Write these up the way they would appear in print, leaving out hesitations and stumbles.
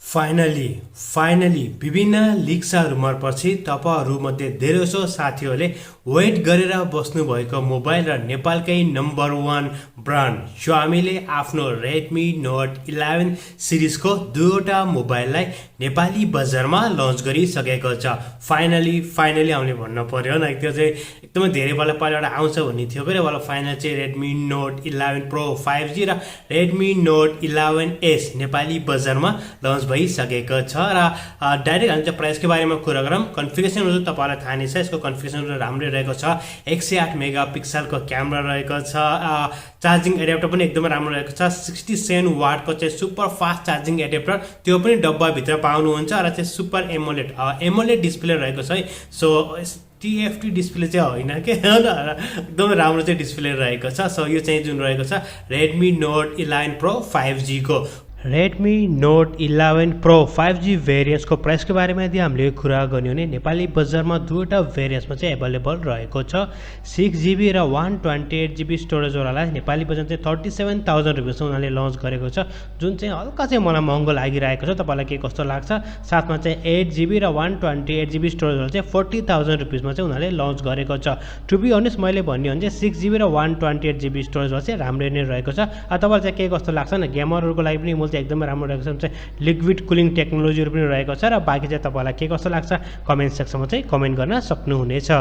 Finally विभिन्न लिक्स रुमरपछि तपाईहरुमध्ये धेरैजसो साथीहरूले वेट गरेर बस्नु भएको मोबाइल र नेपालकै नम्बर 1 ब्रान्ड Xiaomi आफ्नो Redmi Note 11 सिरिजको दुईवटा मोबाइललाई नेपाली बजारमा लन्च गरिसकेको छ। फाइनली हामीले भन्न पर्यो न, त्यो चाहिँ एकदमै धेरै बेला पहिला आउँछ भन्ने थियो के वाला फाइनल चाहिँ Redmi Note 11 Pro 5G र Redmi Note 11S नेपाली बजारमा लन्च भइसकेको छ र डाइरेक्ट हामी चाहिँ प्राइसको बारेमा कुरा गरौँ। कन्फिगरेसनहरु तपाईलाई थाहा नै छ, यसको कन्फिगरेसन राम्रै रहेको छ। 108 मेगापिक्सलको क्यामेरा रहेको छ। चार्जिङ एडाप्टर पनि एकदमै राम्रो रहेको छ। 67 वाटको चाहिँ सुपर फास्ट चार्जिङ एडाप्टर, त्यो पनि डब्बा भित्र पाउनुहुन्छ र चाहिँ सुपर एमोलेड डिस्प्ले रहेको छ है। सो TFT डिस्प्ले चाहिँ होइन के एकदमै राम्रो चाहिँ डिस्प्ले रहेको छ। सो यो चाहिँ जुन रहेको छ Redmi Note 11 Pro 5G को Redmi Note 11 Pro 5G भेरिएन्ट्सको प्राइसको बारेमा यदि हामीले कुरा गर्ने हो भने नेपाली बजारमा दुईवटा भेरिएन्ट्समा चाहिँ अवेलेबल रहेको छ। 6GB र 128GB स्टोरेजवालालाई नेपाली बजारमा चाहिँ 37,000 रुपियाँमा उनीहरूले लन्च गरेको छ, जुन चाहिँ हल्का चाहिँ मलाई महँगो लागिरहेको छ। तपाईँलाई के कस्तो लाग्छ? साथमा चाहिँ 8GB र 128GB स्टोरेजवाला चाहिँ 40,000 रुपियाँमा चाहिँ उनीहरूले लन्च गरेको छ। टु बी अनेस्ट मैले भन्ने हो भने चाहिँ 6GB र 128GB स्टोरेजवाला चाहिँ राम्रै नै रहेको छ। तपाईँलाई चाहिँ के कस्तो लाग्छ न? गेमरहरूको लागि पनि चाहिँ एकदमै राम्रो रहेको छ, चाहिँ लिक्विड कुलिङ टेक्नोलोजीहरु पनि रहेको छ र बाँकी चाहिँ तपाईलाई के कस्तो लाग्छ कमेन्ट सेक्सनमा चाहिँ कमेन्ट गर्न सक्नुहुनेछ।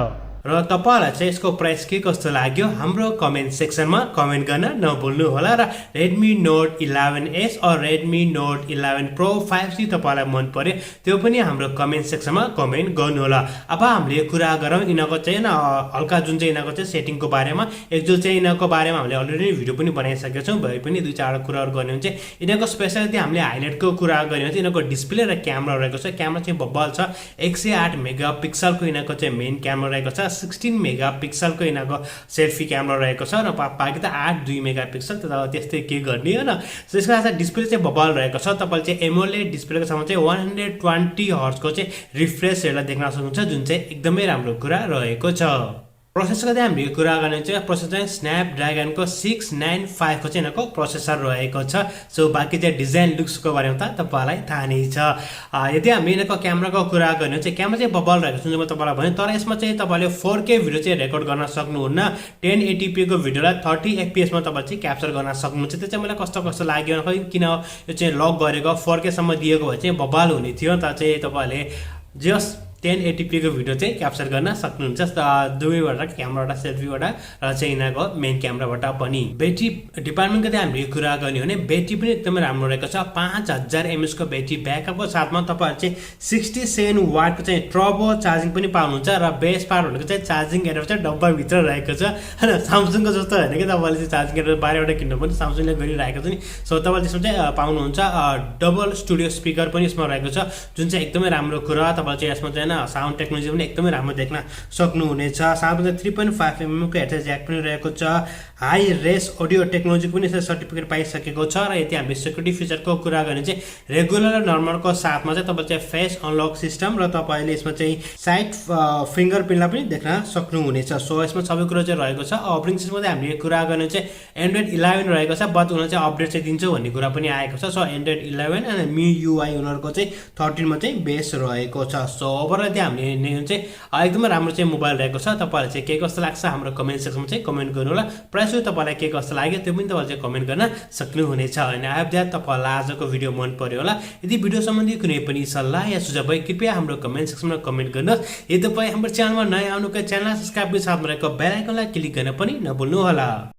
र तपाईलाई चाहिँ यसको प्राइस के कस्तो लाग्यो हाम्रो कमेन्ट सेक्सनमा कमेन्ट गर्न नभुल्नु होला। र Redmi Note 11S और Redmi Note 11 Pro 5G तपाईलाई मन पर्यो त्यो पनि हाम्रो कमेन्ट सेक्सनमा कमेन्ट गर्नु होला। अब हामीले कुरा गरौँ यिनको चाहिँ हल्का जुन चाहिँ यिनको चाहिँ सेटिङको बारेमा। एकजुल चाहिँ यिनको बारेमा हामीले अलरेडी भिडियो पनि बनाइसकेका छौं, भए पनि दुई चारवटा कुराहरु गर्ने हुन्छ। यिनको स्पेशलिटी हामीले हाइलाइटको कुरा गर्ने हो भने यिनको डिस्प्ले र क्यामेरा रहेको छ। क्यामेरा चाहिँ बब्बल छ। 108 मेगापिक्सलको यिनको चाहिँ मेन क्यामेरा रहेको छ। 16 मेगापिक्सलको यिनको सेल्फी क्यामेरा रहेको छ र बाँकी त 8 मेगापिक्सल त्यस्तै के गर्ने हो न। सो यसको साथ डिस्प्ले चाहिँ बब्बल रहेको छ। तपाईले चाहिँ एमोलेड डिस्प्लेको साथमा चाहिँ 120 हर्ट्जको चाहिँ रिफ्रेश रेटलाई देख्न सक्नुहुन्छ, जुन चाहिँ एकदमै राम्रो कुरा रहेको छ। प्रोसेसरको चाहिँ हामीले कुरा गर्ने चाहिँ प्रोसेसर चाहिँ स्न्यापड्र्यागनको 695 को चाहिँ यिनको प्रोसेसर रहेको छ। सो बाँकी चाहिँ डिजाइन लुक्सको बारेमा त तपाईलाई थाहा नै छ। यदि हामी यिनको क्यामेराको कुरा गर्ने चाहिँ क्यामेरा चाहिँ बब्बल रहेको छ, जुन मैले तपाईलाई भने, तर यसमा चाहिँ तपाईले 4K भिडियो चाहिँ रेकर्ड गर्न सक्नुहुन्न। 1080p को भिडियोलाई 30 fps मा तपाईले चाहिँ क्याप्चर गर्न सक्नुहुन्छ। त्यो चाहिँ मलाई कस्तो लाग्यो किन यो चाहिँ लक गरेको 4K सम्म दिएको भए चाहिँ बब्बल हुने थियो। त चाहिँ तपाईले जस्ट 1080p को भिडियो चाहिँ क्याप्चर गर्न सक्नुहुन्छ दुवैबाट, क्यामेराबाट सेल्फीबाट र चाहिँ यिनीहरूको मेन क्यामेराबाट पनि। ब्याट्री डिपार्टमेन्टको चाहिँ हामीले कुरा गर्ने हो भने ब्याट्री पनि एकदमै राम्रो रहेको छ। 5000 mAh को ब्याट्री ब्याकअपको साथमा तपाईहरु चाहिँ 67 वाटको चाहिँ टर्बो चार्जिङ पनि पाउनुहुन्छ र बेस पावर भनेको चाहिँ चार्जिङ एडाप्टर चाहिँ डब्बा भित्र रहेको छ हैन। स्यामसङको जस्तो हैन कि तपाईले चाहिँ चार्जिङ एडाप्टर बाहिरबाट किन्नु पनि सामसङले गरिरहेको छ नि। सो तपाईले त्यसमा चाहिँ पाउनुहुन्छ। डबल स्टुडियो स्पिकर पनि यसमा रहेको छ, जुन चाहिँ एकदमै राम्रो कुरा। तपाईले चाहिँ यसमा चाहिँ साउन्ड टेक्नोलोजी पनि एकदमै राम्रो देख्न सक्नुहुनेछ। साथमा 3.5mm को हेडसेट ज्याक पनि रहेको छ। हाई रेस अडियो टेक्नोलोजी पनि सर्टिफिकेट पाइसकेको छ। र यदि हामीले सेक्युरिटी फिचरको कुरा गर्ने चाहिँ रेगुलर र नर्मलको साथमा चाहिँ तपाईले चाहिँ फेस अनलक सिस्टम र तपाईले यसमा चाहिँ साइड फिंगरप्रिन्टलाई पनि देख्न सक्नुहुनेछ। सो यसमा सबै कुरा चाहिँ रहेको छ। अपरेटिङ सिस्टममा चाहिँ हामीले कुरा गर्ने चाहिँ Android 11 रहेको छ, बट उनीहरुले चाहिँ अपडेट चाहिँ दिन्छ भन्ने कुरा पनि आएको छ। सो Android 11 अनि MIUI उनीहरुको चाहिँ 13 मा चाहिँ बेस रहेको छ। सो ओभरअल हामीले चाहिँ एकदमै राम्रो चाहिँ मोबाइल रहेको छ। तपाईलाई चाहिँ के कस्तो लाग्छ हाम्रो कमेन्ट सेक्सनमा चाहिँ कमेन्ट गर्नु होला। प्राइस तपाईलाई के कस्तो लाग्यो त्यो पनि तपाईले चाहिँ कमेन्ट गर्न सक्नुहुनेछ। अनि आई होप दैट तपाईलाई आजको भिडियो मन पर्यो होला। यदि भिडियो सम्बन्धी कुनै पनि सल्लाह या सुझाव भए कृपया हाम्रो कमेन्ट सेक्सनमा कमेन्ट गर्नुहोस्। यदि तपाई हाम्रो च्यानलमा नयाँ आउनुको च्यानल सब्स्क्राइब गरी साथमा रहेको बेल आइकनलाई क्लिक गर्न पनि नभुल्नु होला।